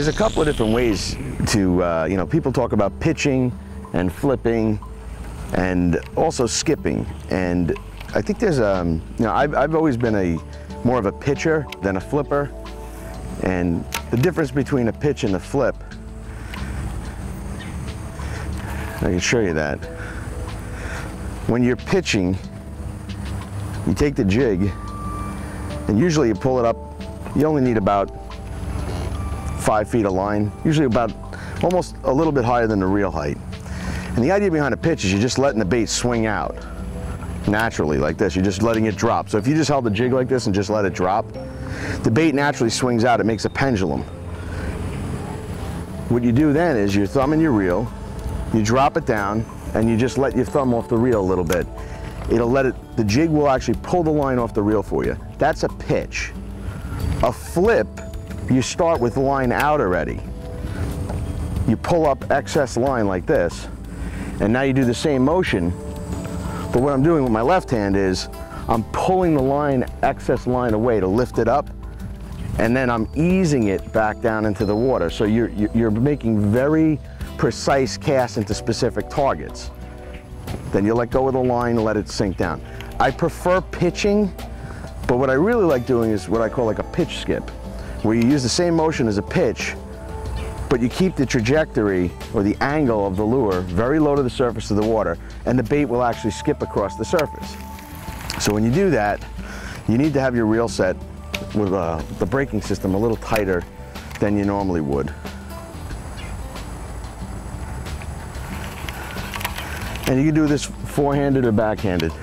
there's a couple of different ways to, you know, people talk about pitching and flipping and also skipping. And I think there's, you know, I've always been more of a pitcher than a flipper. And the difference between a pitch and a flip, I can show you that. When you're pitching, you take the jig and usually you pull it up. You only need about 5 feet of line, usually about almost a little bit higher than the reel height. And the idea behind a pitch is you're just letting the bait swing out naturally like this. You're just letting it drop. So if you just held the jig like this and just let it drop, the bait naturally swings out. It makes a pendulum. What you do then is your thumb in your reel, you drop it down, and you just let your thumb off the reel a little bit. It'll let it, the jig will actually pull the line off the reel for you. That's a pitch. A flip, you start with the line out already. You pull up excess line like this, and now you do the same motion, but what I'm doing with my left hand is I'm pulling the line, excess line away to lift it up, and then I'm easing it back down into the water. So you're making very precise casts into specific targets. Then you let go of the line and let it sink down. I prefer pitching, but what I really like doing is what I call like a pitch skip, where you use the same motion as a pitch, but you keep the trajectory or the angle of the lure very low to the surface of the water, and the bait will actually skip across the surface. So when you do that, you need to have your reel set with the braking system a little tighter than you normally would. And you can do this forehanded or backhanded.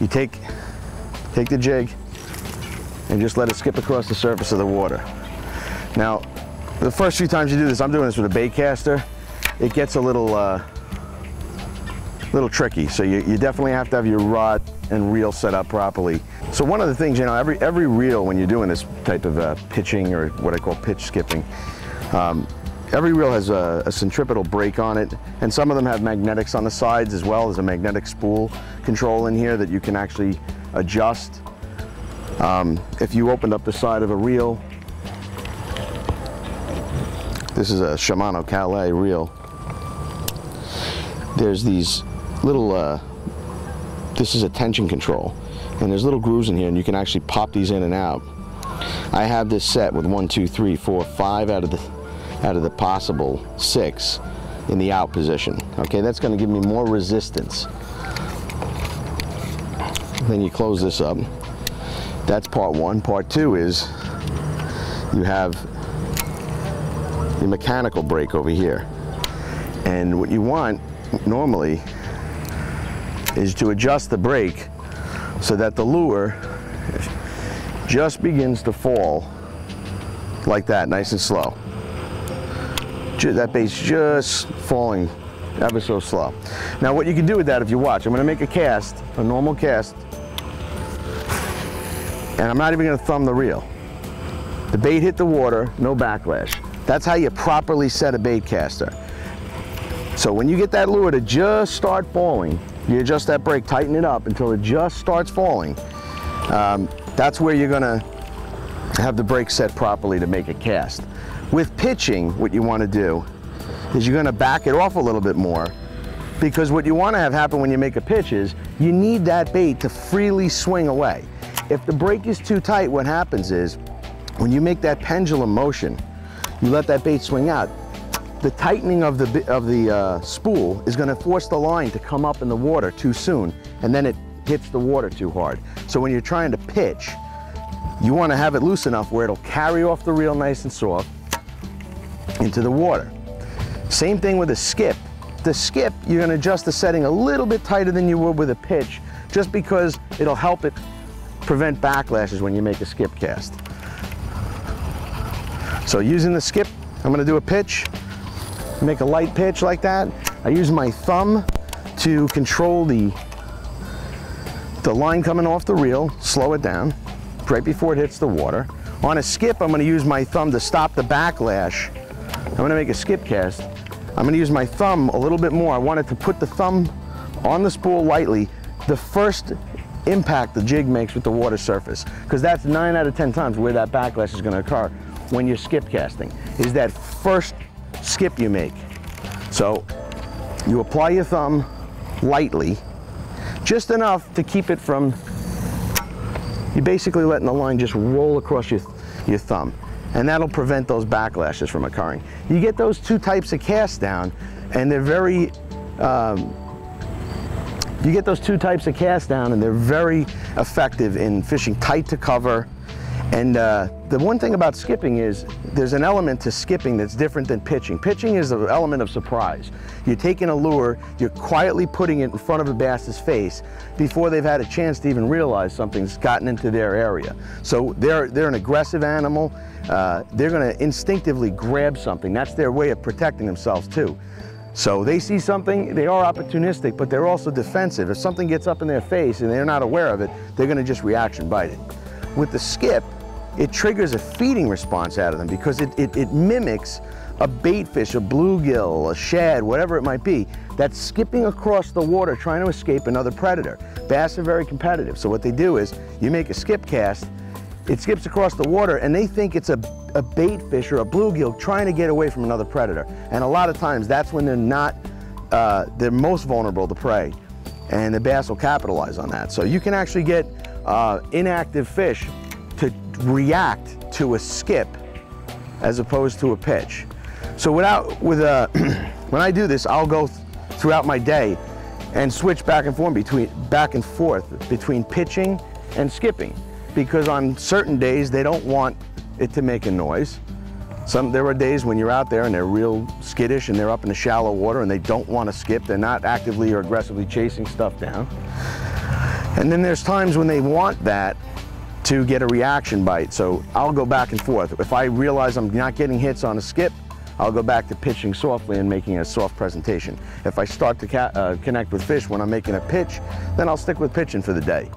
You take the jig and just let it skip across the surface of the water. Now, the first few times you do this, I'm doing this with a baitcaster, it gets a little tricky. So you definitely have to have your rod and reel set up properly. So one of the things, you know, every reel, when you're doing this type of pitching or what I call pitch skipping, every reel has a centripetal brake on it, and some of them have magnetics on the sides as well as a magnetic spool control in here that you can actually adjust. If you opened up the side of a reel, this is a Shimano Calais reel, there's these little, this is a tension control, and there's little grooves in here, and you can actually pop these in and out. I have this set with 1, 2, 3, 4, 5 out of the possible 6 in the out position. Okay, that's going to give me more resistance. Then you close this up. That's part 1. Part 2 is you have the mechanical brake over here. And what you want normally is to adjust the brake so that the lure just begins to fall like that, nice and slow. That bait's just falling ever so slow. Now what you can do with that, if you watch, I'm going to make a cast, a normal cast, and I'm not even going to thumb the reel. The bait hit the water, no backlash. That's how you properly set a bait caster. So when you get that lure to just start falling, you adjust that brake, tighten it up until it just starts falling. That's where you're going to have the brake set properly to make a cast. With pitching, what you want to do is you're going to back it off a little bit more, because what you want to have happen when you make a pitch is you need that bait to freely swing away. If the brake is too tight, what happens is when you make that pendulum motion, you let that bait swing out, the tightening of the spool is going to force the line to come up in the water too soon, and then it hits the water too hard. So when you're trying to pitch, you want to have it loose enough where it'll carry off the reel nice and soft into the water. Same thing with a skip. The skip, you're going to adjust the setting a little bit tighter than you would with a pitch, just because it'll help it prevent backlashes when you make a skip cast. So using the skip, I'm going to do a pitch, make a light pitch like that. I use my thumb to control the line coming off the reel, slow it down right before it hits the water. On a skip, I'm going to use my thumb to stop the backlash. I'm going to make a skip cast. I'm going to use my thumb a little bit more. I wanted to put the thumb on the spool lightly the first impact the jig makes with the water surface, because that's 9 out of 10 times where that backlash is going to occur. when you're skip casting, is that first skip you make. So you apply your thumb lightly, just enough to keep it from, you're basically letting the line just roll across your thumb, and that'll prevent those backlashes from occurring. You get those two types of cast down, and they're very, effective in fishing tight to cover. And the one thing about skipping is there's an element to skipping that's different than pitching. Pitching is an element of surprise. You're taking a lure, you're quietly putting it in front of a bass's face before they've had a chance to even realize something's gotten into their area. So they're an aggressive animal. They're going to instinctively grab something. That's their way of protecting themselves too. So they see something, they are opportunistic, but they're also defensive. If something gets up in their face and they're not aware of it, they're going to just reaction bite it. With the skip, it triggers a feeding response out of them because it mimics a bait fish, a bluegill, a shad, whatever it might be, that's skipping across the water trying to escape another predator. Bass are very competitive, so what they do is you make a skip cast, it skips across the water, and they think it's a bait fish or a bluegill trying to get away from another predator. And a lot of times that's when they're most vulnerable to prey, and the bass will capitalize on that. So you can actually get inactive fish to react to a skip as opposed to a pitch. So when I do this, I'll go throughout my day and switch back and forth between pitching and skipping, because on certain days they don't want it to make a noise. There are days when you're out there and they're real skittish and they're up in the shallow water and they don't want to skip. They're not actively or aggressively chasing stuff down. And then there's times when they want that to get a reaction bite. So I'll go back and forth. If I realize I'm not getting hits on a skip, I'll go back to pitching softly and making a soft presentation. If I start to connect with fish when I'm making a pitch, then I'll stick with pitching for the day.